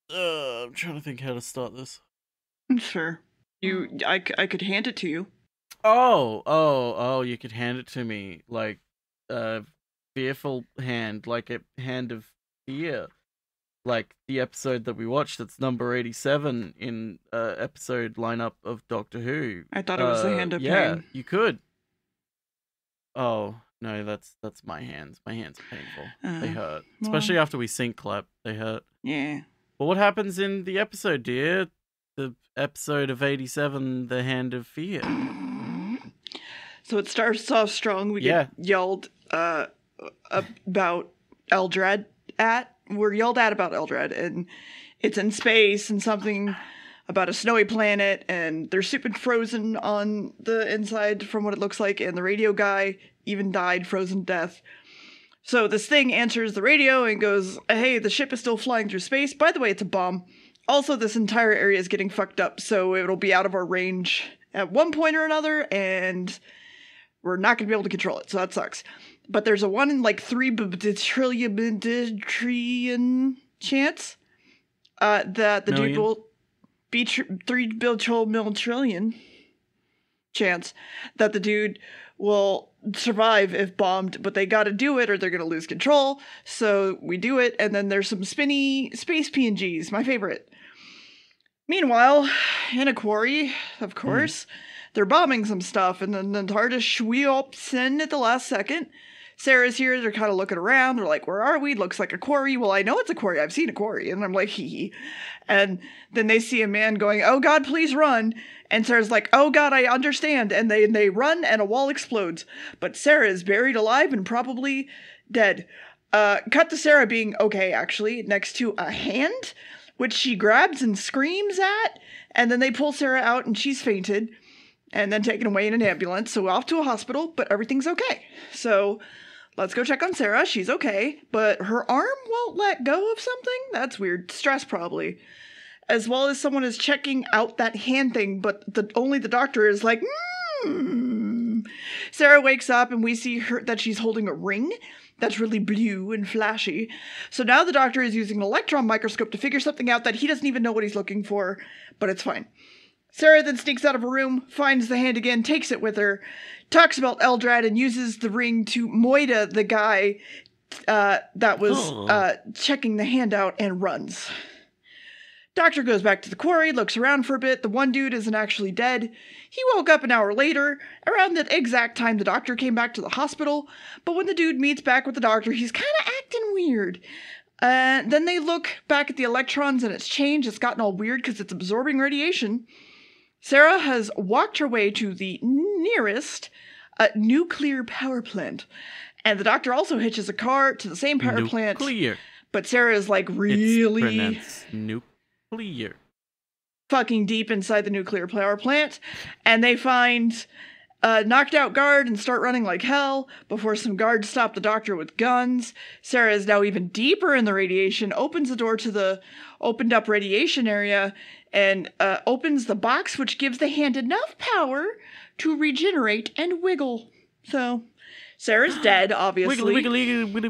I'm trying to think how to start this. Sure. I could hand it to you. Oh, you could hand it to me. Like, fearful hand, like a hand of fear. Like the episode that we watched, that's number 87 in episode lineup of Doctor Who. I thought it was the hand of Yeah, pain. you could. Oh, no, that's my hands. My hands are painful. They hurt. Especially after we sync clap, they hurt. Yeah. But what happens in the episode, dear? The episode of 87, The Hand of Fear. So it starts off strong. We get yelled about Eldrad We're yelled at about Eldrad, and it's in space and something about a snowy planet, and they're super frozen on the inside from what it looks like, and the radio guy even died frozen to death. So this thing answers the radio and goes, hey, the ship is still flying through space. By the way, it's a bomb. Also, this entire area is getting fucked up, so it'll be out of our range at one point or another, and we're not going to be able to control it, so that sucks. But there's a 1 in like 3 trillion chance that the dude will be 3 trillion chance that the dude will survive if bombed, but they gotta do it or they're gonna lose control. So we do it, and then there's some spinny space PNGs, my favorite. Meanwhile, in a quarry, of course, they're bombing some stuff, and then the TARDIS shweeps in at the last second. Sarah's here, they're kind of looking around, they're like, where are we? Looks like a quarry. Well, I know it's a quarry, I've seen a quarry. And I'm like, hee hee. And then they see a man going, oh God, please run. And Sarah's like, oh God, I understand. And they run, and a wall explodes. But Sarah is buried alive and probably dead. Cut to Sarah being okay, actually, next to a hand, which she grabs and screams at. And then they pull Sarah out, and she's fainted. And then taken away in an ambulance. So off to a hospital, but everything's okay. So let's go check on Sarah. She's okay. But her arm won't let go of something? That's weird. Stress, probably. As well as someone is checking out that hand thing, but only the doctor is like, Sarah wakes up, and we see her that she's holding a ring that's really blue and flashy. So now the doctor is using an electron microscope to figure something out that he doesn't even know what he's looking for, but it's fine. Sarah then sneaks out of her room, finds the hand again, takes it with her, talks about Eldrad, and uses the ring to moida the guy that was checking the hand out, and runs. Doctor goes back to the quarry, looks around for a bit. The one dude isn't actually dead. He woke up an hour later, around the exact time the doctor came back to the hospital. But when the dude meets back with the doctor, he's kind of acting weird. Then they look back at the electrons, and it's changed. It's gotten all weird because it's absorbing radiation. Sarah has walked her way to the nearest nuclear power plant. And the doctor also hitches a car to the same power plant. But Sarah is like really nuclear. Fucking deep inside the nuclear power plant. And they find a knocked out guard and start running like hell before some guards stop the doctor with guns. Sarah is now even deeper in the radiation, opens the door to the opened up radiation area, and opens the box, which gives the hand enough power to regenerate and wiggle. So, Sarah's dead, obviously. Wiggly, wiggly, wiggly,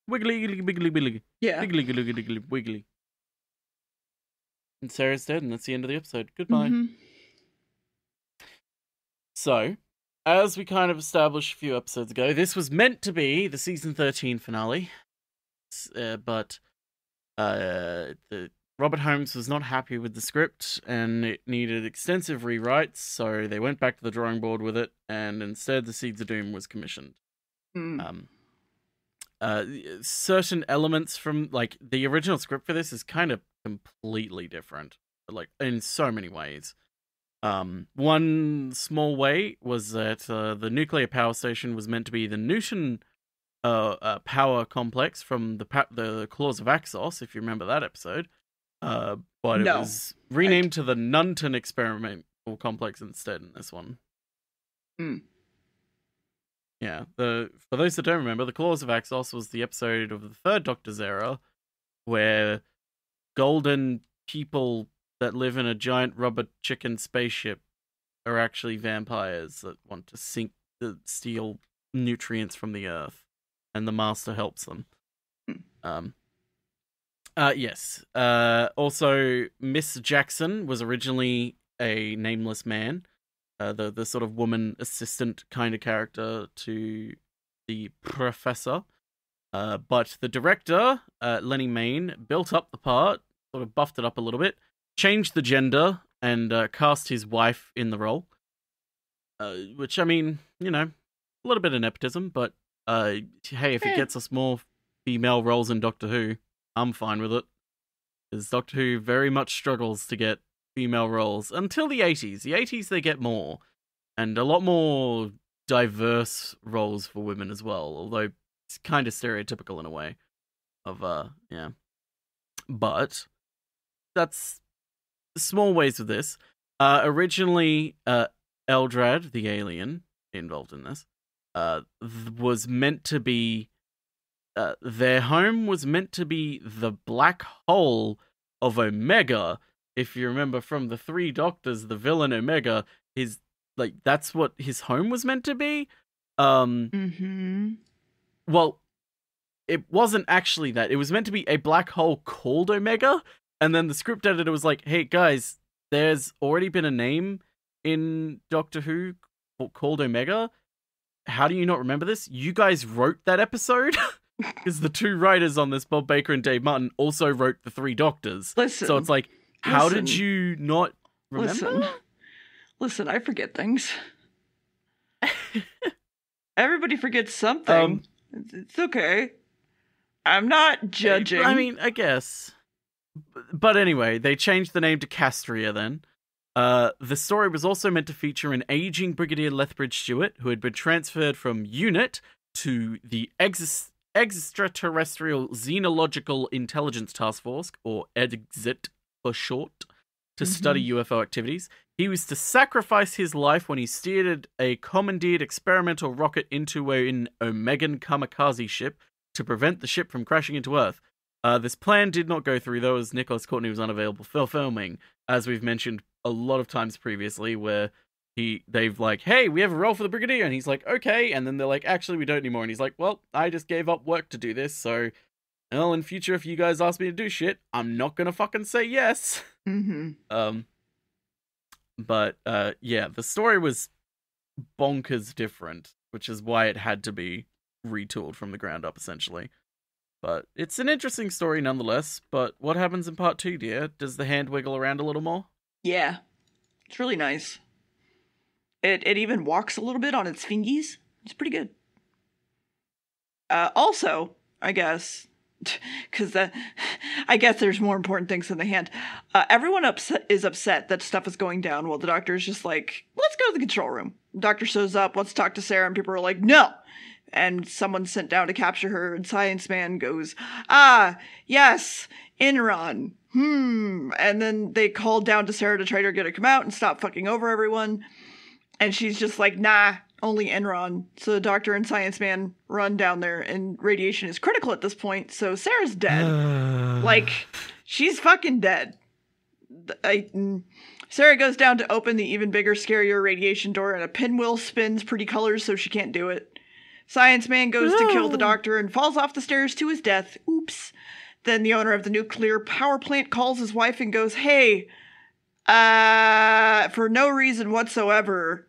wiggly, wiggly, wiggly. Yeah. Wiggly, wiggly, wiggly, wiggly. And Sarah's dead, and that's the end of the episode. Goodbye. Mm-hmm. So, as we kind of established a few episodes ago, this was meant to be the season 13 finale. But Robert Holmes was not happy with the script, and it needed extensive rewrites, so they went back to the drawing board with it, and instead the Seeds of Doom was commissioned. Certain elements from, like, the original script for this is kind of completely different, like, in so many ways. One small way was that the nuclear power station was meant to be the Newton power complex from the Claws of Axos, if you remember that episode. But it was renamed to the Nunton Experimental Complex instead in this one. Yeah, for those that don't remember, the Claws of Axos was the episode of the third Doctor's era where golden people that live in a giant rubber chicken spaceship are actually vampires that want to steal nutrients from the earth, and the Master helps them. Yes. Also, Miss Jackson was originally a nameless man, the sort of woman assistant kind of character to the professor. But the director, Lenny Main, built up the part, sort of buffed it up a little bit, changed the gender, and cast his wife in the role. Which, I mean, you know, a little bit of nepotism, but hey, if it gets us more female roles in Doctor Who, I'm fine with it. Because Doctor Who very much struggles to get female roles until the 80s. The 80s, they get more. And a lot more diverse roles for women as well, although it's kind of stereotypical in a way of, yeah. But that's small ways with this. Originally, Eldrad, the alien involved in this, was meant to be their home was meant to be the black hole of Omega. If you remember from the Three Doctors, the villain Omega, that's what his home was meant to be. Well, it wasn't actually that. It was meant to be a black hole called Omega, and then the script editor was like, "Hey guys, there's already been a name in Doctor Who called Omega. How do you not remember this? You guys wrote that episode?" Because the two writers on this, Bob Baker and Dave Martin, also wrote the Three Doctors. So it's like, how did you not remember? Listen, I forget things. Everybody forgets something. It's okay. I'm not judging. I mean, I guess. But anyway, they changed the name to Castria then. The story was also meant to feature an aging Brigadier Lethbridge Stewart, who had been transferred from UNIT to the Extraterrestrial Xenological Intelligence Task Force, or EXIT for short, to study UFO activities. He was to sacrifice his life when he steered a commandeered experimental rocket into an Omegan kamikaze ship to prevent the ship from crashing into Earth. This plan did not go through, though, as Nicholas Courtney was unavailable for filming, as we've mentioned a lot of times previously, where they've like, "Hey, we have a role for the Brigadier," and he's like, "Okay," and then they're like, "Actually, we don't anymore," and he's like, "Well, I just gave up work to do this, so, well, in future, if you guys ask me to do shit, I'm not gonna fucking say yes." But yeah, the story was bonkers different, which is why it had to be retooled from the ground up, essentially. But it's an interesting story nonetheless. But what happens in part 2, dear? Does the hand wiggle around a little more? Yeah, it's really nice. It even walks a little bit on its fingies. It's pretty good. Also, I guess, because I guess there's more important things than the hand. Everyone is upset that stuff is going down while the doctor is just like, "Let's go to the control room." The doctor shows up, wants to talk to Sarah, and people are like, "No." And someone's sent down to capture her, and Science Man goes, "Ah, yes, Enron. And then they call down to Sarah to try to get her to come out and stop fucking over everyone. And she's just like, "Nah, only Enron." So the doctor and Science Man run down there, and radiation is critical at this point, so Sarah's dead. Like, she's fucking dead. Sarah goes down to open the even bigger, scarier radiation door, and a pinwheel spins pretty colors, so she can't do it. Science Man goes to kill the doctor and falls off the stairs to his death. Oops. Then the owner of the nuclear power plant calls his wife and goes, "Hey, for no reason whatsoever,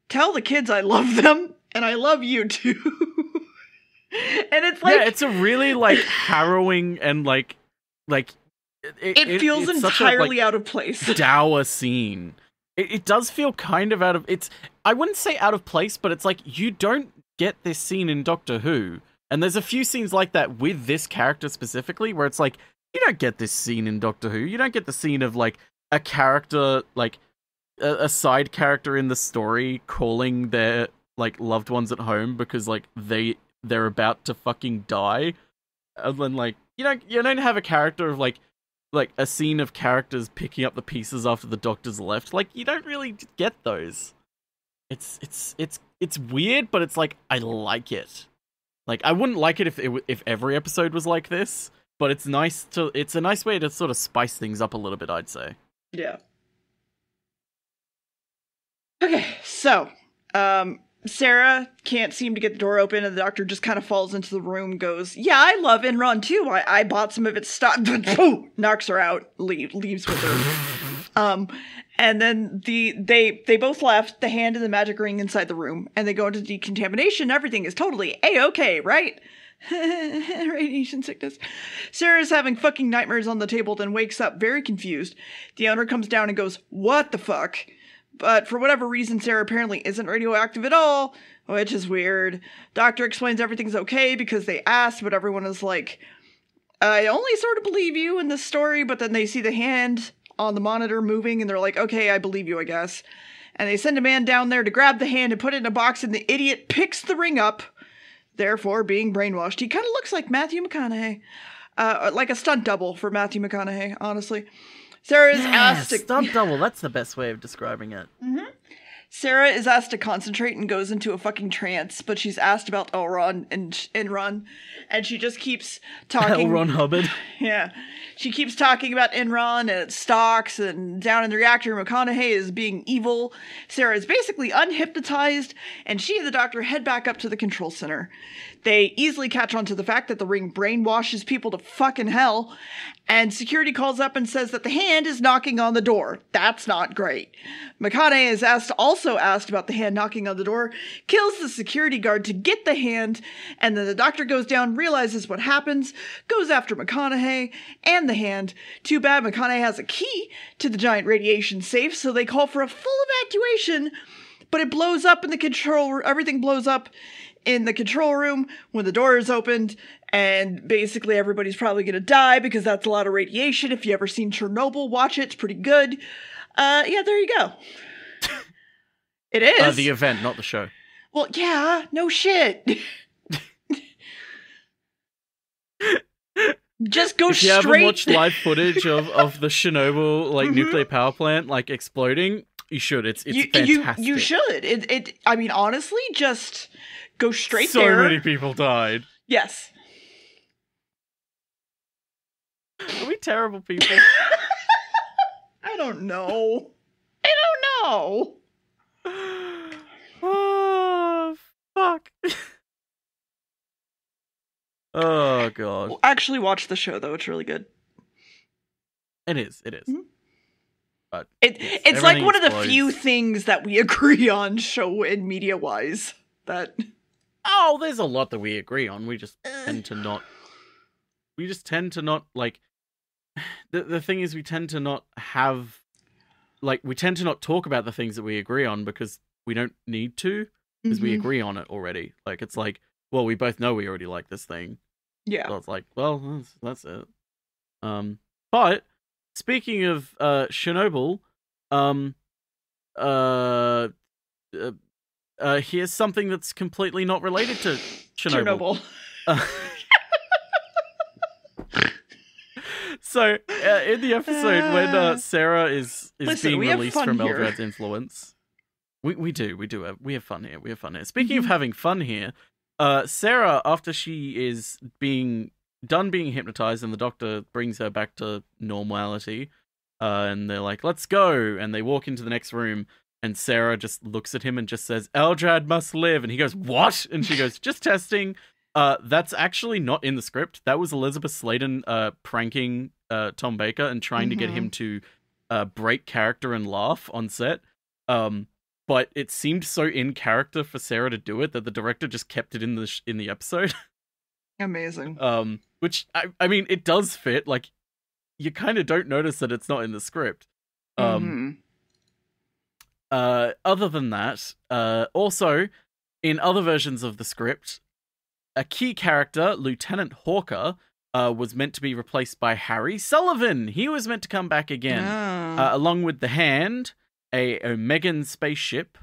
tell the kids I love them, and I love you too." And it's like... Yeah, it's a really, like, harrowing and, like... It feels entirely out of place. Dour scene. It does feel kind of out of... I wouldn't say out of place, but it's like, you don't get this scene in Doctor Who. And there's a few scenes like that with this character specifically, where it's like, you don't get this scene in Doctor Who. You don't get the scene of, like, a character, like, a side character in the story calling their, like, loved ones at home because, like, they're about to fucking die. And then, like, you don't have a character of, like a scene of characters picking up the pieces after the doctor's left. Like, you don't really get those. It's weird, but it's like, I like it. Like, I wouldn't like it if every episode was like this, but it's a nice way to sort of spice things up a little bit, I'd say. Yeah. Okay, so, Sarah can't seem to get the door open, and the doctor just kind of falls into the room, goes, yeah, I love Enron too. I bought some of its stock. Knocks her out, leaves with her. And then they both left, the hand and the magic ring inside the room, and they go into decontamination. Everything is totally A-okay, right? Radiation sickness. Sarah's having fucking nightmares on the table, then wakes up very confused. The owner comes down and goes, what the fuck? But for whatever reason, Sarah apparently isn't radioactive at all, which is weird. Doctor explains everything's okay because they asked, but everyone is like, I only sort of believe you in this story, but then they see the hand on the monitor moving, and they're like, okay, I believe you, I guess. And they send a man down there to grab the hand and put it in a box, and the idiot picks the ring up, therefore being brainwashed. He kind of looks like Matthew McConaughey. Like a stunt double for Matthew McConaughey, honestly. Sarah is asked to... stunt double, that's the best way of describing it. Mm-hmm. Sarah is asked to concentrate and goes into a fucking trance, but she's asked about Elrond and Enron, and she just keeps talking... Elron Hubbard. Yeah. She keeps talking about Enron and its stocks, and down in the reactor, McConaughey is being evil. Sarah is basically unhypnotized, and she and the doctor head back up to the control center. They easily catch on to the fact that the ring brainwashes people to fucking hell, and security calls up and says that the hand is knocking on the door. That's not great. McConaughey is also asked about the hand knocking on the door, kills the security guard to get the hand, and then the doctor goes down, realizes what happens, goes after McConaughey and the hand. Too bad McConaughey has a key to the giant radiation safe, so they call for a full evacuation, but it blows up in the control, everything blows up in the control room when the door is opened, and basically everybody's probably gonna die because that's a lot of radiation. If you ever seen Chernobyl, watch it, it's pretty good. Yeah, there you go. It is. The event, not the show. Well, yeah, no shit. Just go if you straight. haven't watched live footage of the Chernobyl nuclear power plant exploding, you should. It's fantastic. You should. I mean, honestly, just go straight so there. So many people died. Yes. Are we terrible people? I don't know. Oh, fuck. Oh, God. Well, actually watch the show, though. It's really good. It is. Mm-hmm. But it's like one of the few things that we agree on show and media-wise. Oh, there's a lot that we agree on. We just tend to not... The thing is, we tend to not have... we tend to not talk about the things that we agree on because we don't need to, because we agree on it already. It's like, well, we both know we already like this thing. Yeah. So it's like, well, that's it. But speaking of Chernobyl, here's something that's completely not related to Chernobyl. So, in the episode when Sarah is being released from Eldrad's influence, we have fun here. Speaking of having fun here, Sarah, after she is done being hypnotized and the doctor brings her back to normality, and they're like, let's go, and they walk into the next room, and Sarah just looks at him and just says, Eldrad must live, and he goes, what? And she goes, just testing. That's actually not in the script. That was Elizabeth Sladen pranking Tom Baker and trying to get him to break character and laugh on set. But it seemed so in character for Sarah to do it that the director just kept it in the episode. Amazing. Which I mean, it does fit. You kind of don't notice that it's not in the script. Other than that, also in other versions of the script, a key character, Lieutenant Hawker, was meant to be replaced by Harry Sullivan. He was meant to come back again, along with the Hand. A Omegan spaceship,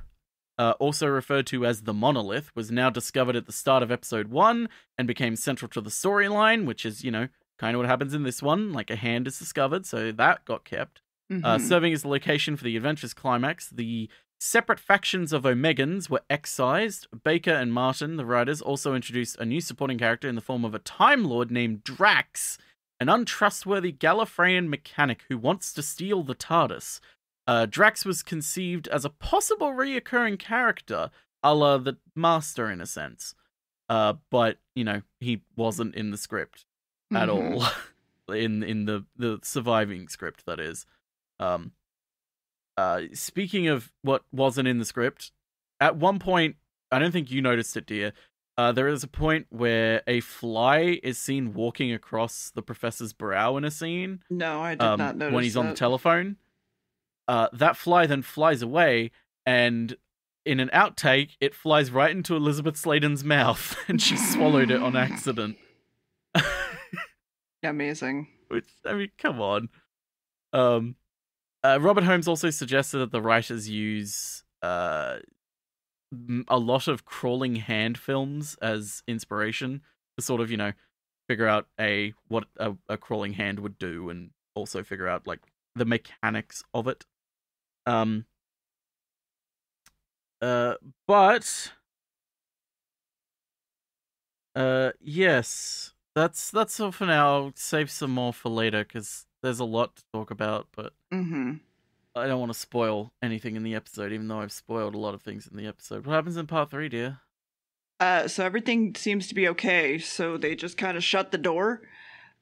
also referred to as the Monolith, was now discovered at the start of episode 1 and became central to the storyline, which is, kind of what happens in this one. A hand is discovered, so that got kept. Serving as the location for the adventure's climax, the separate factions of Omegans were excised. Baker and Martin, the writers, also introduced a new supporting character in the form of a Time Lord named Drax, an untrustworthy Gallifreyan mechanic who wants to steal the TARDIS. Drax was conceived as a possible reoccurring character, a la the Master in a sense. But, you know, he wasn't in the script at all. in the surviving script, that is. Speaking of what wasn't in the script, at one point, I don't think you noticed it, dear, there is a point where a fly is seen walking across the professor's brow in a scene. No, I did not notice when he's that. on the telephone. That fly then flies away, and in an outtake, it flies right into Elizabeth Sladen's mouth, and she swallowed it on accident. Amazing. Which, I mean, come on. Robert Holmes also suggested that the writers use a lot of crawling hand films as inspiration to sort of, you know, figure out what a crawling hand would do, and also figure out like the mechanics of it. But yes, that's all for now. I'll save some more for later because there's a lot to talk about, but I don't want to spoil anything in the episode, even though I've spoiled a lot of things in the episode. What happens in part 3, dear? So everything seems to be okay, so they just kind of shut the door.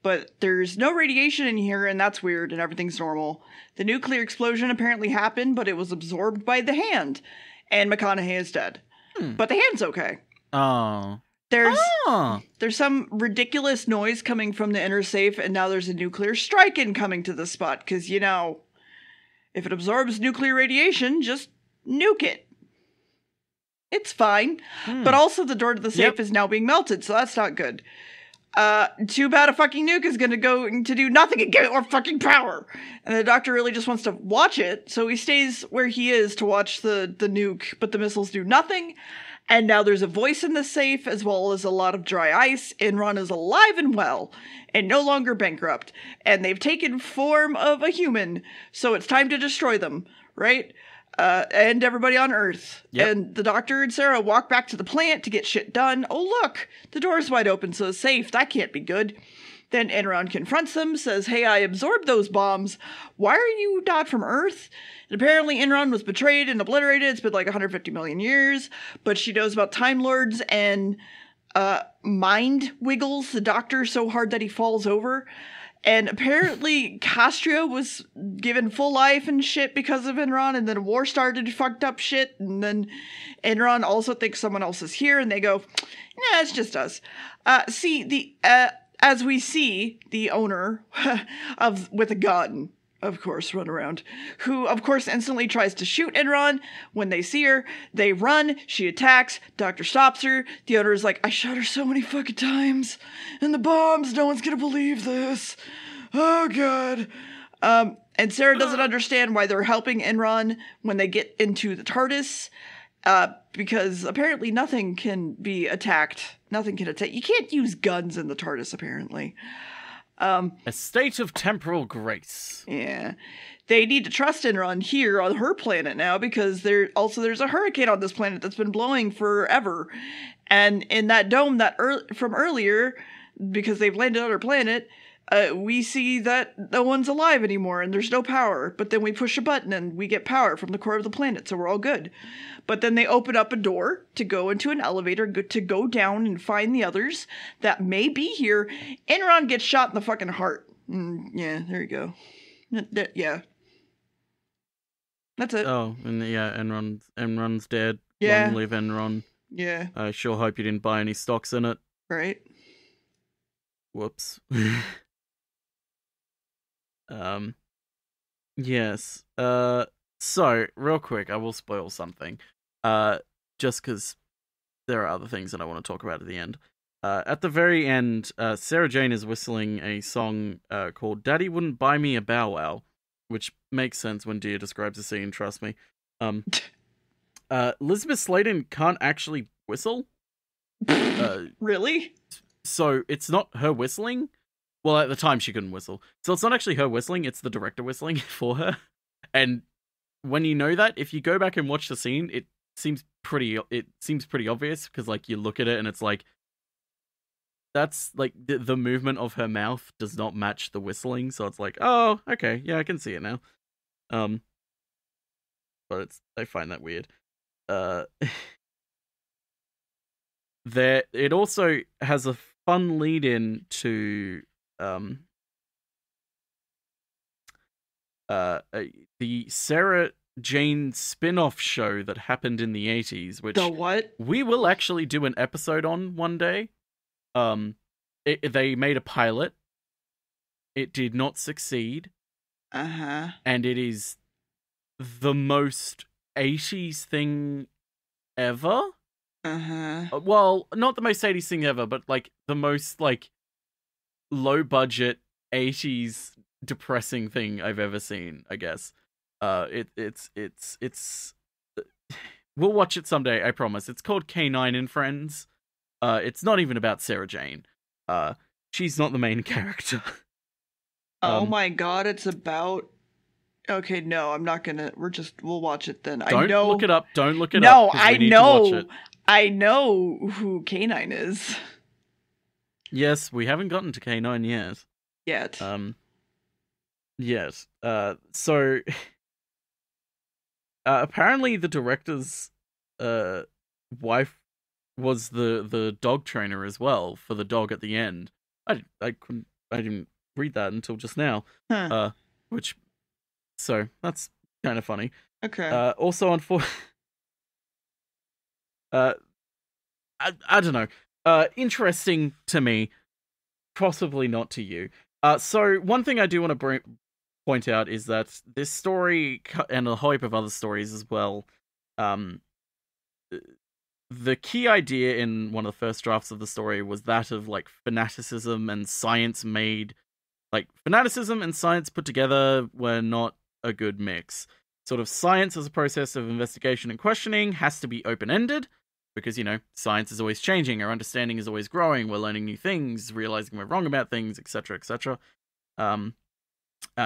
But there's no radiation in here, and that's weird, and everything's normal. The nuclear explosion apparently happened, but it was absorbed by the hand. And McConaughey is dead. But the hand's okay. Oh. There's some ridiculous noise coming from the inner safe, and now there's a nuclear strike incoming to the spot, because, you know, if it absorbs nuclear radiation, just nuke it. It's fine. But also the door to the safe is now being melted, so that's not good. Too bad a fucking nuke is gonna go to do nothing and give it more fucking power. And the doctor really just wants to watch it, so he stays where he is to watch the nuke, but the missiles do nothing. And now there's a voice in the safe, as well as a lot of dry ice. Enron is alive and well, and no longer bankrupt. And they've taken form of a human, so it's time to destroy them, right? And everybody on Earth. Yep. And the doctor and Sarah walk back to the plant to get shit done. Oh, look, the door's wide open, so it's safe. That can't be good. Then Enron confronts them, says, hey, I absorbed those bombs. Why are you not from Earth? And apparently Enron was betrayed and obliterated. It's been like 150 million years. But she knows about Time Lords and mind wiggles the doctor so hard that he falls over. And apparently Castria was given full life and shit because of Enron, and then a war started, fucked up shit, and then Enron also thinks someone else is here, and they go, nah, it's just us. As we see, the owner with a gun, of course, run around, who, of course, instantly tries to shoot Enron. When they see her, they run, she attacks, doctor stops her, the owner is like, I shot her so many fucking times, and the bombs, no one's gonna believe this. Oh, God. And Sarah doesn't understand why they're helping Enron when they get into the TARDIS, because apparently nothing can be attacked. Nothing can attack. You can't use guns in the TARDIS, apparently. A state of temporal grace. Yeah. They need to trust Enron here on her planet now, because there's a hurricane on this planet that's been blowing forever. And in that dome from earlier, because they've landed on her planet, we see that no one's alive anymore and there's no power. But then we push a button and we get power from the core of the planet, so we're all good. But then they open up a door to go into an elevator, to go down and find the others that may be here. Enron gets shot in the fucking heart. Yeah, there you go. Yeah. That's it. Oh, and yeah, Enron's dead. Yeah. Long live Enron. Yeah. I sure hope you didn't buy any stocks in it. Right. Whoops. Yes. So, real quick, I will spoil something. Just because there are other things that I want to talk about at the end. At the very end, Sarah Jane is whistling a song called Daddy Wouldn't Buy Me a Bow Wow, which makes sense when Dia describes the scene, trust me. Elizabeth Sladen can't actually whistle. Really? So it's not her whistling. Well, at the time she couldn't whistle. So it's not actually her whistling, it's the director whistling for her. And when you know that, if you go back and watch the scene, it seems pretty obvious, because like you look at it and it's like, that's like the movement of her mouth does not match the whistling, so it's like, oh, okay, yeah, I can see it now. But I find that weird. It also has a fun lead in to the Sarah Jane spin-off show that happened in the 80s, which the what? We will actually do an episode on one day. They made a pilot. It did not succeed. And it is the most 80s thing ever. Well, not the most 80s thing ever, but like the most like low budget 80s depressing thing I've ever seen, I guess. It's we'll watch it someday, I promise. It's called K9 and Friends. It's not even about Sarah Jane. She's not the main character. Oh my god, it's about... Okay, no, I'm not gonna... We'll watch it then. Don't look it up. Don't look it up. No, I know. I know who K9 is. Yes, we haven't gotten to K9 yet. Yes. So... apparently the director's wife was the dog trainer as well for the dog at the end. I didn't read that until just now. So that's kind of funny. Okay. Also on I don't know. Interesting to me, possibly not to you. So one thing I do want to point out is that this story and a whole heap of other stories as well. The key idea in one of the first drafts of the story was that of like fanaticism and science made. Like fanaticism and science put together were not a good mix. Sort of science as a process of investigation and questioning has to be open-ended because, you know, science is always changing, our understanding is always growing, we're learning new things, realizing we're wrong about things, etc., etc.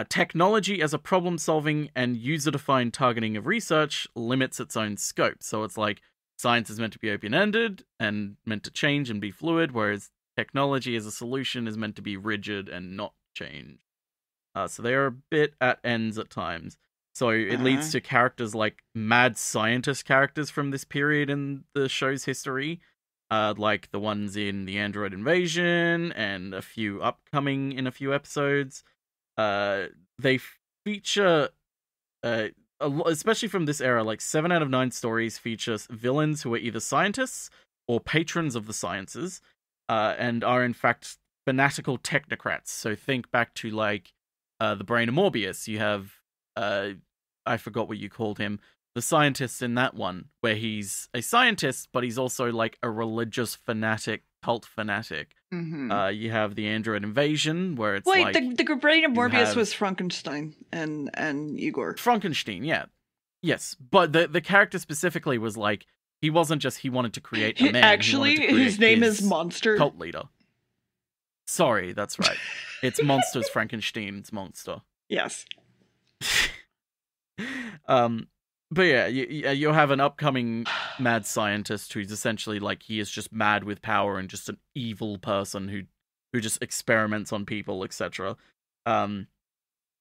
Technology as a problem-solving and user-defined targeting of research limits its own scope. So it's like science is meant to be open-ended and meant to change and be fluid, whereas technology as a solution is meant to be rigid and not change. So they are a bit at ends at times. So it leads to characters like mad scientist characters from this period in the show's history, like the ones in the Android Invasion and a few upcoming in a few episodes. They feature, especially from this era, like 7 out of 9 stories feature villains who are either scientists or patrons of the sciences, and are in fact fanatical technocrats. So think back to like the Brain of Morbius. You have I forgot what you called him, the scientist in that one, where he's a scientist, but he's also like a religious fanatic, cult fanatic. You have the Android Invasion, where it's like... Wait, the Brain of Morbius was Frankenstein and Igor. Frankenstein, yeah. Yes, but the character specifically was like, he wasn't just, he wanted to create a man. Actually, his name is Monster. Cult leader. Sorry, that's right. It's Monster's Frankenstein's monster. Yes. But yeah, you'll have an upcoming mad scientist who's essentially like, he is just mad with power and just an evil person who just experiments on people, etc. A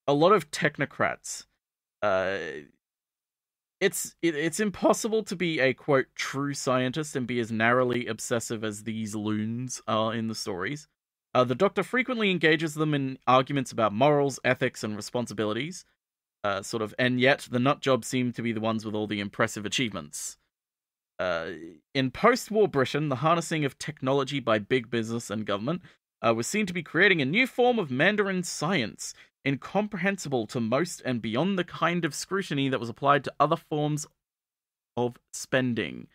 lot of technocrats. It's impossible to be a quote true scientist and be as narrowly obsessive as these loons are in the stories. The Doctor frequently engages them in arguments about morals, ethics, and responsibilities. And yet the nut jobs seem to be the ones with all the impressive achievements. In post-war Britain, the harnessing of technology by big business and government was seen to be creating a new form of Mandarin science, incomprehensible to most and beyond the kind of scrutiny that was applied to other forms of spending.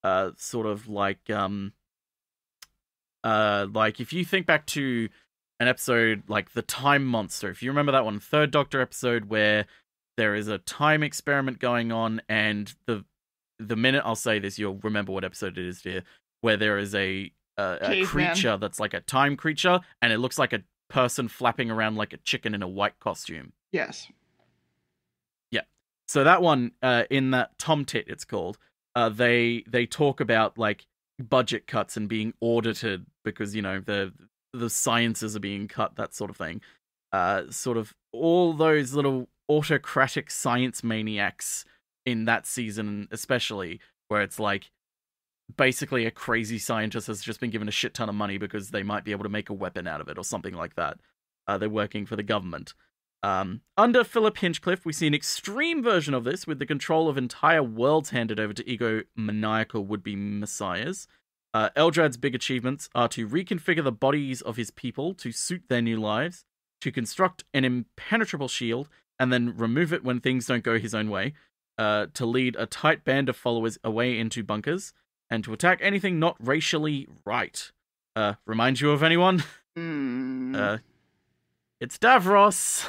Like if you think back to an episode like The Time Monster, if you remember that one, Third Doctor episode where there is a time experiment going on, and the minute I'll say this, you'll remember what episode it is, dear, where there is a creature that's like a time creature, and it looks like a person flapping around like a chicken in a white costume. Yes. Yeah. So that one, in that Tom Tit, it's called, they talk about like budget cuts and being audited because, you know, the sciences are being cut, that sort of thing. Sort of all those little autocratic science maniacs in that season, especially, where it's like, basically a crazy scientist has just been given a shit ton of money because they might be able to make a weapon out of it or something like that. They're working for the government. Under Philip Hinchcliffe, we see an extreme version of this with the control of entire worlds handed over to egomaniacal would-be messiahs. Eldrad's big achievements are to reconfigure the bodies of his people to suit their new lives, to construct an impenetrable shield, and then remove it when things don't go his own way, to lead a tight band of followers away into bunkers, and to attack anything not racially right. Remind you of anyone? It's Davros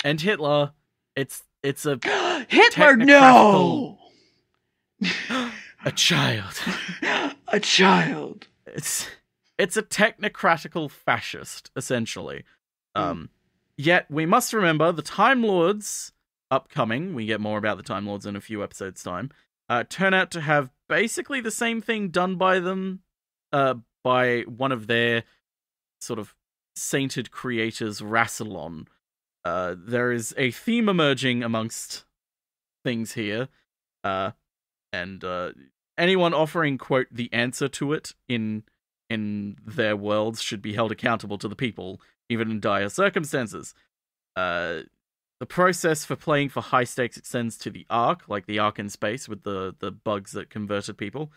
and Hitler. It's a Hitler. No, a child. A child. It's a technocratical fascist, essentially. Yet we must remember the Time Lords upcoming. We get more about the Time Lords in a few episodes' time. Turn out to have basically the same thing done by them, by one of their sort of sainted creators, Rassilon. There is a theme emerging amongst things here, and anyone offering, quote, the answer to it in their worlds should be held accountable to the people, even in dire circumstances. The process for playing for high stakes extends to the Ark, like the Ark in space with the bugs that converted people,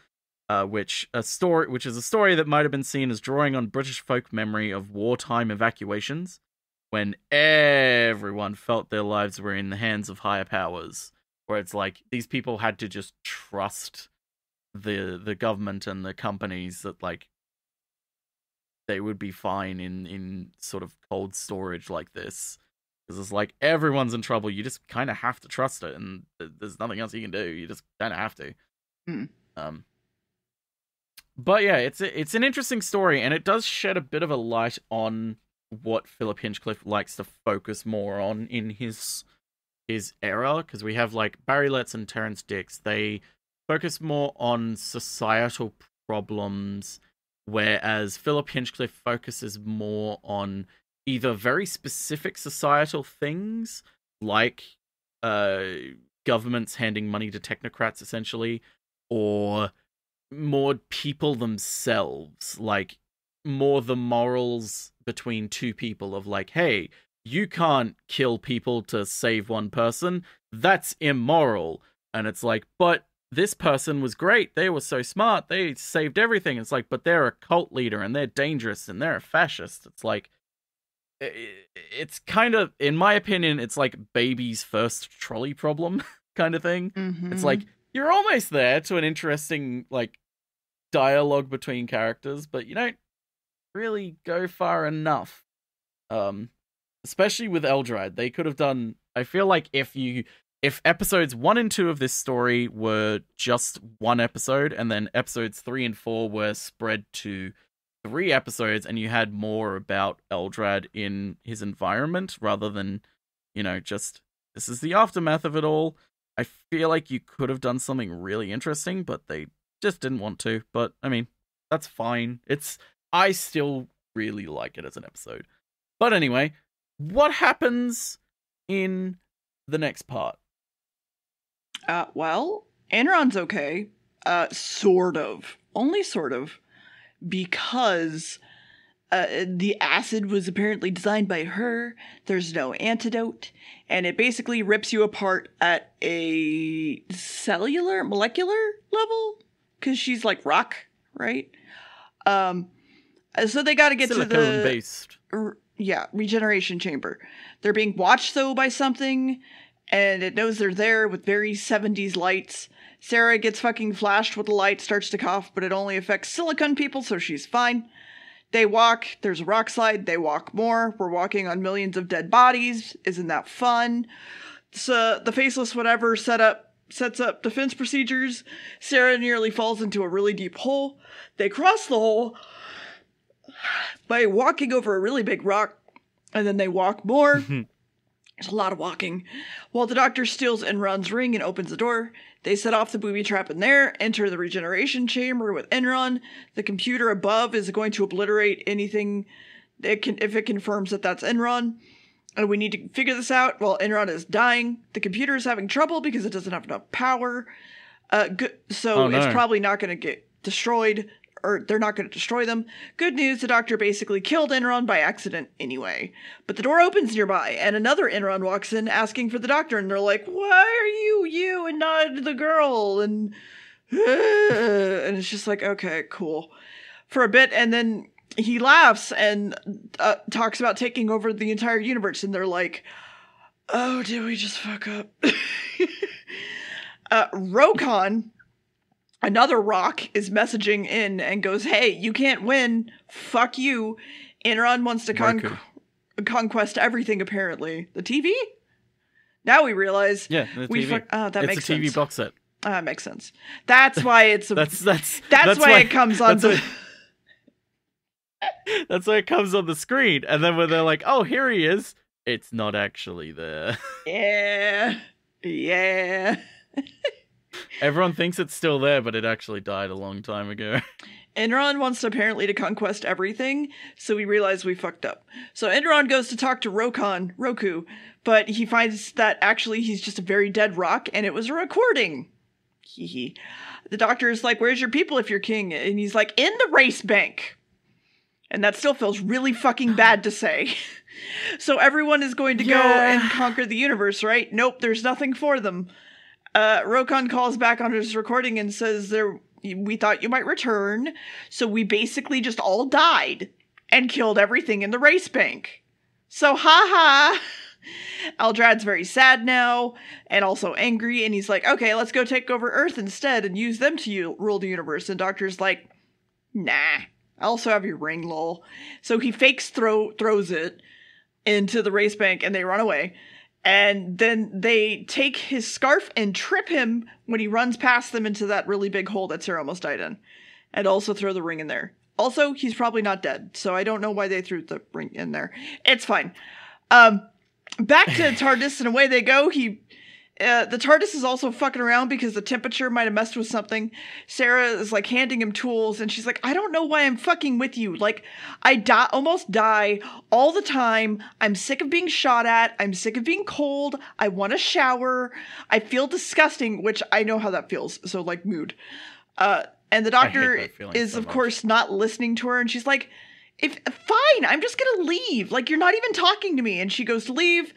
which is a story that might have been seen as drawing on British folk memory of wartime evacuations, when everyone felt their lives were in the hands of higher powers, where it's like these people had to just trust the government and the companies that like they would be fine in sort of cold storage like this. Because it's like, everyone's in trouble. You just kind of have to trust it, and there's nothing else you can do. You just kind of have to. But yeah, it's an interesting story, and it does shed a bit of a light on what Philip Hinchcliffe likes to focus more on in his era. Because we have like Barry Letts and Terrence Dicks. They focus more on societal problems, whereas Philip Hinchcliffe focuses more on either very specific societal things, like governments handing money to technocrats, essentially, or more people themselves, like more the morals between two people of like, hey, you can't kill people to save one person. That's immoral. And it's like, but this person was great. They were so smart. They saved everything. It's like, but they're a cult leader and they're dangerous and they're a fascist. It's like, it's kind of, in my opinion, it's like baby's first trolley problem kind of thing. Mm-hmm. It's like, you're almost there to an interesting, like, dialogue between characters, but you don't really go far enough. Especially with Eldrad. They could have done, I feel like if episodes 1 and 2 of this story were just one episode, and then episodes 3 and 4 were spread to 3 episodes, and you had more about Eldrad in his environment rather than, just this is the aftermath of it all. I feel like you could have done something really interesting, but they just didn't want to. But I mean, that's fine. I still really like it as an episode. But anyway, what happens in the next part? Well, Enron's okay. Sort of. Only sort of. Because the acid was apparently designed by her. There's no antidote. And it basically rips you apart at a molecular level. Because she's like rock, right? So they got to get to the silicone-based. Regeneration chamber. They're being watched though by something, and it knows they're there with very 70s lights. Sarah gets fucking flashed with the light, starts to cough, but it only affects silicone people, so she's fine. They walk. There's a rock slide. They walk more. We're walking on millions of dead bodies. Isn't that fun? So the faceless whatever sets up defense procedures. Sarah nearly falls into a really deep hole. They cross the hole by walking over a really big rock, and then they walk more. There's a lot of walking. While the doctor steals Enron's ring and opens the door, they set off the booby trap in there, enter the regeneration chamber with Enron. The computer above is going to obliterate anything if it confirms that that's Enron. And we need to figure this out while Enron is dying. The computer is having trouble because it doesn't have enough power. So it's probably not going to get destroyed, or they're not going to destroy them. Good news, the doctor basically killed Enron by accident anyway. But the door opens nearby, and another Enron walks in asking for the doctor, and they're like, why are you and not the girl? And it's just like, okay, cool. For a bit, and then he laughs and talks about taking over the entire universe, and they're like, oh, did we just fuck up? Rokon, another rock, is messaging in and goes, hey, you can't win. Fuck you. Enron wants to conquest everything, apparently. The TV? Now we realize. Yeah, the TV. That makes sense. It's a TV box set. That makes sense. That's why it's a... that's why it comes on the... That's why it comes on the screen. And then when they're like, oh, here he is, it's not actually there. Yeah. Everyone thinks it's still there, but it actually died a long time ago. Enron wants apparently to conquest everything, so we realize we fucked up. So Enron goes to talk to Roku, but he finds that actually he's just a very dead rock, and it was a recording. Hee. The doctor is like, where's your people if you're king? And he's like, in the race bank. And that still feels really fucking bad to say. So everyone is going to go and conquer the universe, right? Nope, there's nothing for them. Rokon calls back on his recording and says, we thought you might return, so we basically just all died and killed everything in the race bank. So, haha. Eldrad's very sad now, and also angry, and he's like, okay, let's go take over Earth instead and use them to rule the universe. And Doctor's like, nah, I also have your ring, lol. So he fakes throws it into the race bank, and they run away. And then they take his scarf and trip him when he runs past them into that really big hole that Sarah almost died in. And also throw the ring in there. Also, he's probably not dead, so I don't know why they threw the ring in there. It's fine. Back to TARDIS, and away they go. The TARDIS is also fucking around because the temperature might have messed with something. Sarah is like handing him tools, and she's like, I don't know why I'm fucking with you. Like, I almost die all the time. I'm sick of being shot at. I'm sick of being cold. I want to shower. I feel disgusting, which I know how that feels. So, like, mood. And the doctor is, of course, not listening to her, and she's like, fine, I'm just gonna leave. Like, you're not even talking to me. And she goes to leave.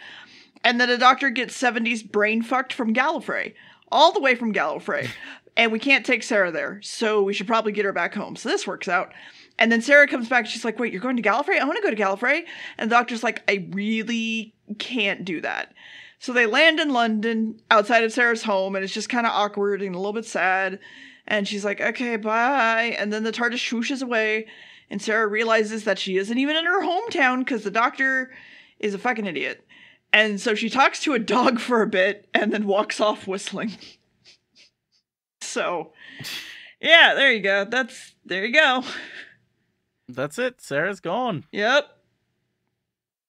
And then the doctor gets 70s brain fucked from Gallifrey. All the way from Gallifrey. And we can't take Sarah there. So we should probably get her back home. So this works out. And then Sarah comes back. She's like, wait, you're going to Gallifrey? I want to go to Gallifrey. And the doctor's like, I really can't do that. So they land in London outside of Sarah's home. And it's just kind of awkward and a little bit sad. And she's like, okay, bye. And then the TARDIS swooshes away. And Sarah realizes that she isn't even in her hometown because the doctor is a fucking idiot. And so she talks to a dog for a bit and then walks off whistling. So, yeah, there you go. There you go. That's it. Sarah's gone. Yep.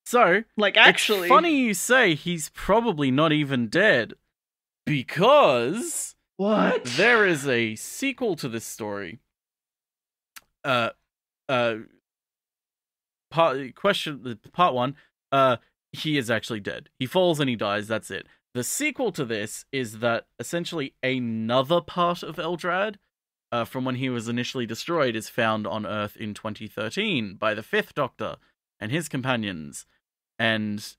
So, like, actually, it's funny you say he's probably not even dead, because what? There is a sequel to this story. Part one, he is actually dead. He falls and he dies, that's it. The sequel to this is that essentially another part of Eldrad, from when he was initially destroyed, is found on Earth in 2013 by the Fifth Doctor and his companions. And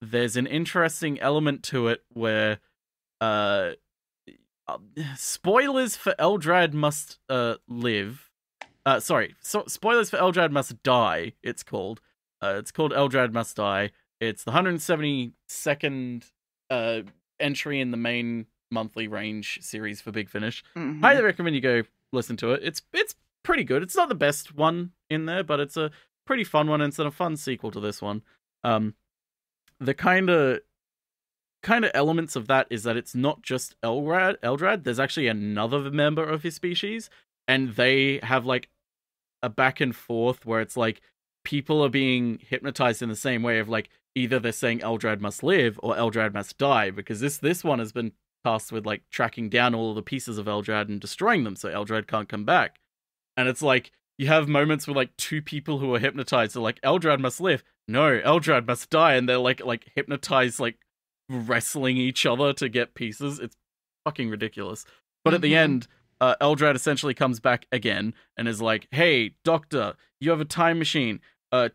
there's an interesting element to it where, spoilers for Eldrad Must Live. Spoilers for Eldrad Must Die, it's called. It's called Eldrad Must Die. It's the 172nd entry in the main monthly range series for Big Finish. Mm-hmm. Highly recommend you go listen to it. It's pretty good. It's not the best one in there, but it's a pretty fun one, and it's a fun sequel to this one. The kind of elements of that is that it's not just Eldrad. There's actually another member of his species, and they have like a back and forth where it's like people are being hypnotized in the same way of like either they're saying Eldrad must live or Eldrad must die, because this one has been tasked with like tracking down all of the pieces of Eldrad and destroying them so Eldrad can't come back. And it's like you have moments where like two people who are hypnotized are like, Eldrad must live, no, Eldrad must die, and they're like hypnotized, like wrestling each other to get pieces. It's fucking ridiculous. But at the end, Eldrad essentially comes back again and is like, hey, Doctor, you have a time machine.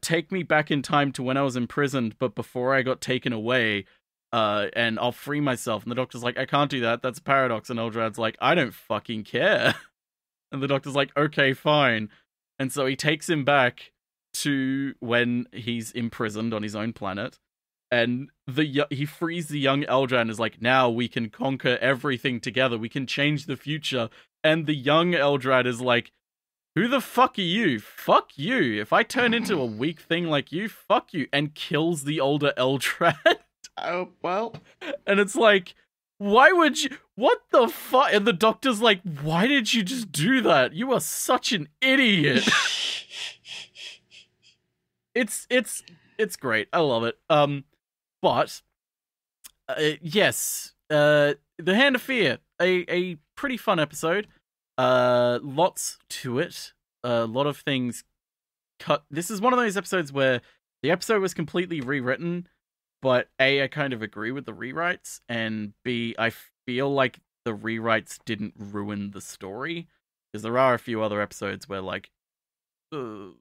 Take me back in time to when I was imprisoned, but before I got taken away, and I'll free myself. And the Doctor's like, I can't do that. That's a paradox. And Eldrad's like, I don't fucking care. And the Doctor's like, okay, fine. And so he takes him back to when he's imprisoned on his own planet. And he frees the young Eldrad and is like, now we can conquer everything together. We can change the future. And the young Eldrad is like, who the fuck are you? Fuck you. If I turn into a weak thing like you, fuck you. And kills the older Eldrad. Oh, well. And it's like, why would you? What the fuck? And the Doctor's like, why did you just do that? You are such an idiot. It's great. I love it. But yes, The Hand of Fear, a pretty fun episode. Lots to it. A lot of things cut. This is one of those episodes where the episode was completely rewritten, but A, I kind of agree with the rewrites, and B, I feel like the rewrites didn't ruin the story, because there are a few other episodes where, like, the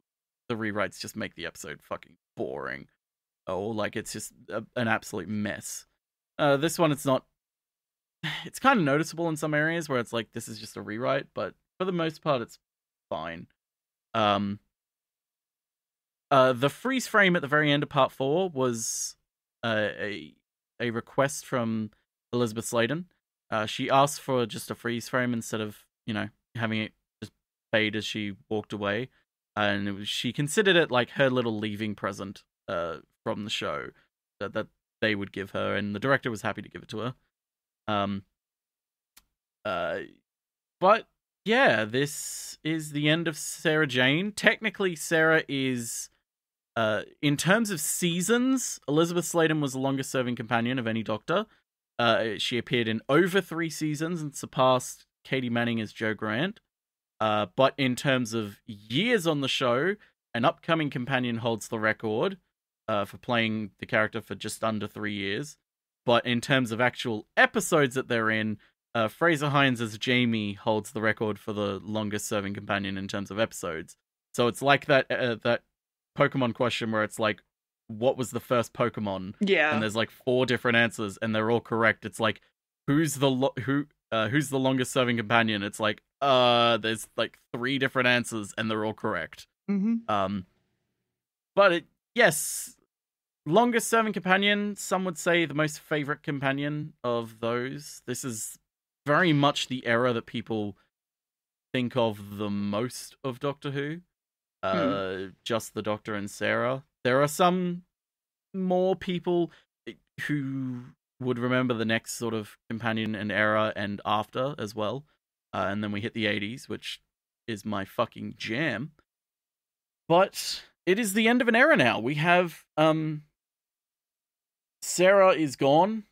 rewrites just make the episode fucking boring. Or, like, it's just an absolute mess. This one, it's not... It's kind of noticeable in some areas where it's like, this is just a rewrite, but for the most part, it's fine. The freeze frame at the very end of part 4 was a request from Elizabeth Sladen. She asked for just a freeze frame instead of, having it just fade as she walked away. And she considered it like her little leaving present from the show that they would give her, and the director was happy to give it to her. But yeah, this is the end of Sarah Jane. Technically, Sarah is, in terms of seasons, Elizabeth Sladen was the longest serving companion of any Doctor. She appeared in over 3 seasons and surpassed Katie Manning as Jo Grant. But in terms of years on the show, an upcoming companion holds the record for playing the character for just under 3 years. But in terms of actual episodes that they're in, Fraser Hines as Jamie holds the record for the longest serving companion in terms of episodes. So it's like that Pokemon question where it's like, what was the first Pokemon? Yeah. And there's like 4 different answers and they're all correct. It's like, who's the longest serving companion? It's like, there's like 3 different answers and they're all correct. Mm-hmm. But yes, longest serving companion, some would say the most favorite companion of those. This is very much the era that people think of the most of Doctor Who. Just the Doctor and Sarah. There are some more people who would remember the next sort of companion and era and after as well. And then we hit the 80s, which is my fucking jam. But it is the end of an era now. We have Sarah is gone.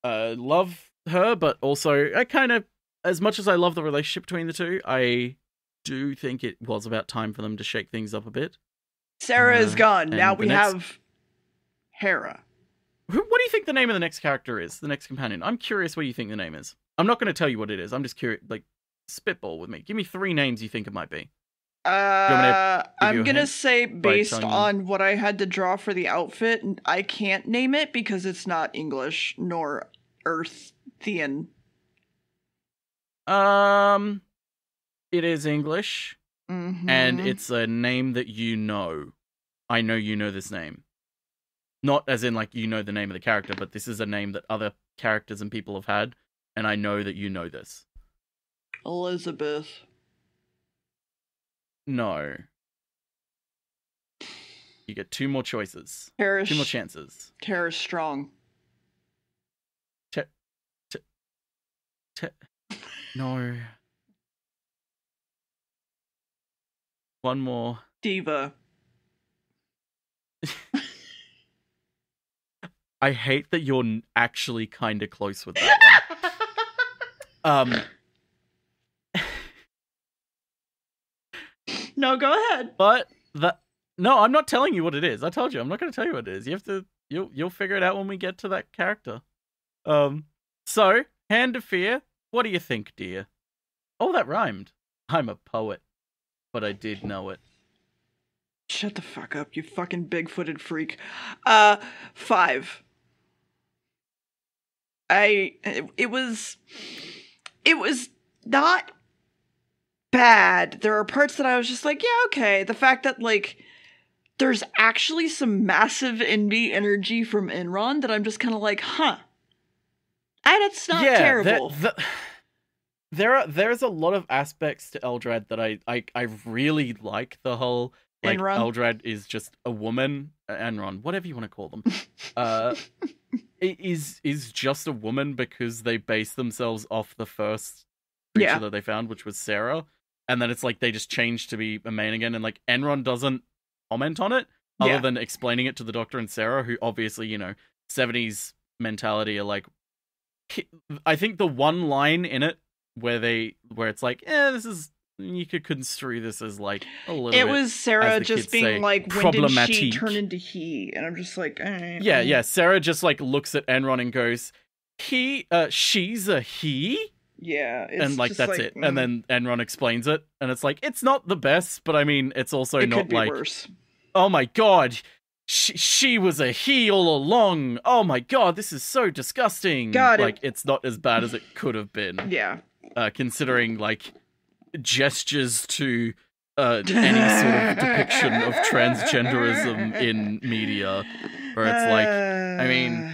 Love her, but also I kind of, as much as I love the relationship between the two, I do think it was about time for them to shake things up a bit. Sarah is gone. Now we have Hera. What do you think the name of the next character is? The next companion? I'm curious what you think the name is. I'm not going to tell you what it is. I'm just curious. Like, spitball with me. Give me 3 names you think it might be. I'm going to say based on what I had to draw for the outfit, I can't name it because it's not English nor Earthian. It is English. Mm-hmm. And it's a name that you know. I know you know this name. Not as in, like, you know the name of the character, but this is a name that other characters and people have had, and I know that you know this. Elizabeth. No. You get 2 more choices. 2 more chances. Tara Strong. No. 1 more. Diva. I hate that you're actually kind of close with that one. No, go ahead. But no, I'm not telling you what it is. I told you, I'm not going to tell you what it is. You have to, you'll figure it out when we get to that character. So Hand of Fear, What do you think, dear? Oh, that rhymed. I'm a poet, but I did know it. Shut the fuck up, you fucking big-footed freak. 5. It was not bad. There are parts that I was just like, yeah, okay. The fact that, like, there's actually some massive envy energy from Enron that I'm just kind of like, huh. That's not terrible. There's a lot of aspects to Eldrad that I really like. The whole, like, Enron? Eldrad is just a woman, Enron, whatever you want to call them. is just a woman because they base themselves off the first creature that they found, which was Sarah, and then it's like they just changed to be a main again, and like Enron doesn't comment on it other than explaining it to the Doctor and Sarah, who obviously, 70s mentality are like, I think the one line in it where it's like, this is, you could construe this as like a little it bit, was Sarah just being say, like, when did she turn into he? And I'm just like, yeah, Sarah just like looks at Enron and goes, she's a he? Yeah, it's and like just that's like, it. And then Enron explains it, and it's like, it's not the best, but I mean, it's also it not could be like worse. Oh my god, she was a he all along. Oh my god, this is so disgusting. God, like it's not as bad as it could have been. Yeah. Considering like gestures to any sort of depiction of transgenderism in media, where it's like, I mean,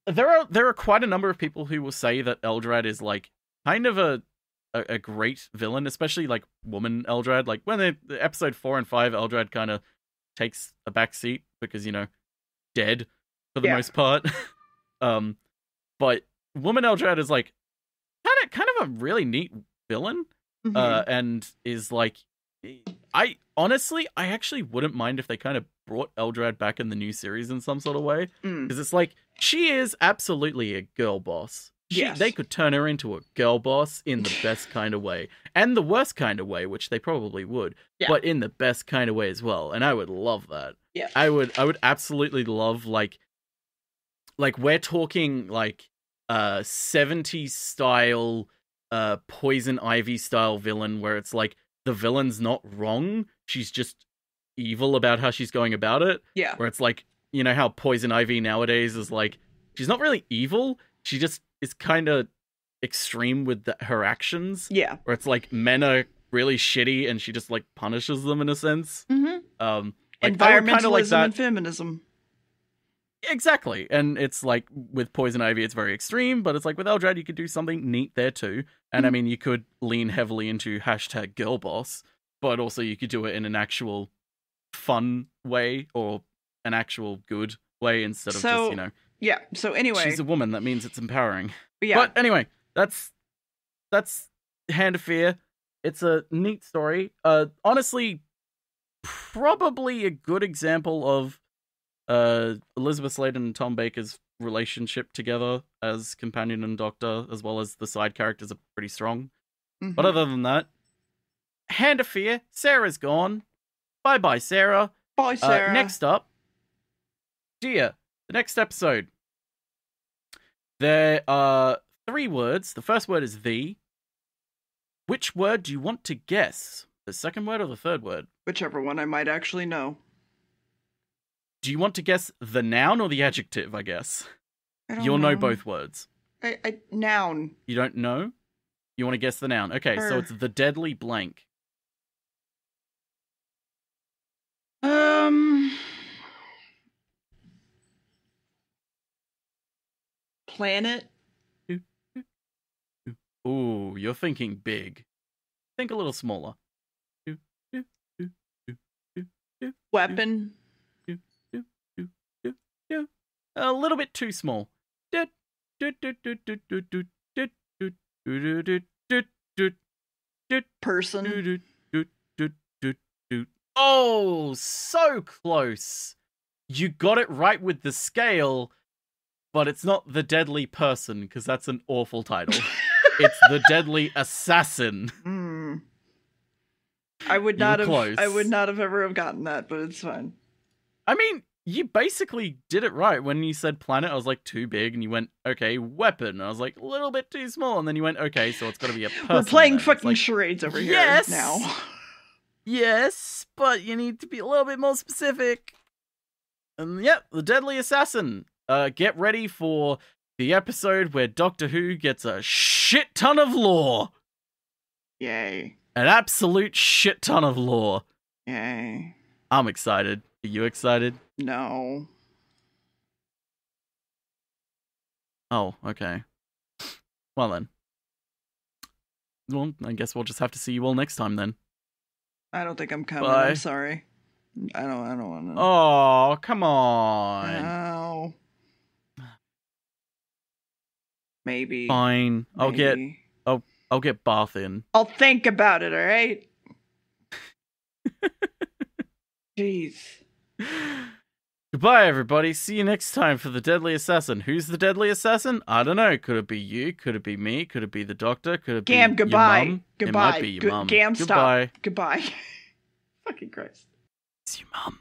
there are quite a number of people who will say that Eldrad is like kind of a great villain, especially like woman Eldrad. Like when the episode 4 and 5, Eldrad kind of takes a back seat because, dead for the most part. But woman Eldrad is like kind of a really neat villain. And is like, I actually wouldn't mind if they kind of brought Eldrad back in the new series in some sort of way, because it's like, she is absolutely a girl boss. They could turn her into a girl boss in the best kind of way, and the worst kind of way, which they probably would, but in the best kind of way as well. And I would love that. Yeah, I would absolutely love like we're talking like 70s style, Poison Ivy style villain, where it's like the villain's not wrong, she's just evil about how she's going about it. Yeah, where it's like, how Poison Ivy nowadays is like, she's not really evil, she just is kind of extreme with her actions. Yeah. Where it's like men are really shitty and she just like punishes them in a sense. Like, environmentalism and feminism. Exactly. And it's like with Poison Ivy, it's very extreme, but it's like with Eldrad, you could do something neat there too. And I mean, you could lean heavily into #girlboss, but also you could do it in an actual fun way or an actual good way instead of just, Yeah, so anyway. She's a woman, that means it's empowering. Yeah. But anyway, that's Hand of Fear. It's a neat story. Honestly, probably a good example of Elizabeth Sladen and Tom Baker's relationship together as companion and doctor, as well as the side characters are pretty strong. But other than that, Hand of Fear, Sarah's gone. Bye-bye, Sarah. Bye, Sarah. Next up, Dear, the next episode. There are 3 words. The first word is the. Which word do you want to guess? The second word or the third word? Whichever one I might actually know. Do you want to guess the noun or the adjective, I guess? You'll know both words. Noun. You don't know? You want to guess the noun? Okay, so it's the deadly blank. Planet. Ooh, you're thinking big. Think a little smaller. Weapon. A little bit too small. Person. Oh, so close. You got it right with the scale, but it's not the deadly person, because that's an awful title. It's the deadly assassin. I would not have ever have gotten that, but it's fine. I mean, you basically did it right. When you said planet, I was like, too big, and you went, okay, weapon. And I was like, a little bit too small, and then you went, okay, so it's got to be a person. We're playing then. fucking charades over here now. Yes, but you need to be a little bit more specific. And yep, the Deadly Assassin. Get ready for the episode where Doctor Who gets a shit ton of lore. Yay. An absolute shit ton of lore. Yay. I'm excited. Are you excited? No. Oh, okay. Well then. Well, I guess we'll just have to see you all next time then. I don't think I'm coming. Bye. I'm sorry. I don't want to. Oh, come on. No. Maybe. Fine. Maybe. I'll get Bath in. I'll think about it, alright? Jeez. Goodbye, everybody. See you next time for the Deadly Assassin. Who's the Deadly Assassin? I don't know. Could it be you? Could it be me? Could it be the Doctor? Could it be Gam, goodbye. your mum? Goodbye. It might be your mum. Gam, goodbye. stop. Goodbye. Fucking Christ. It's your mum.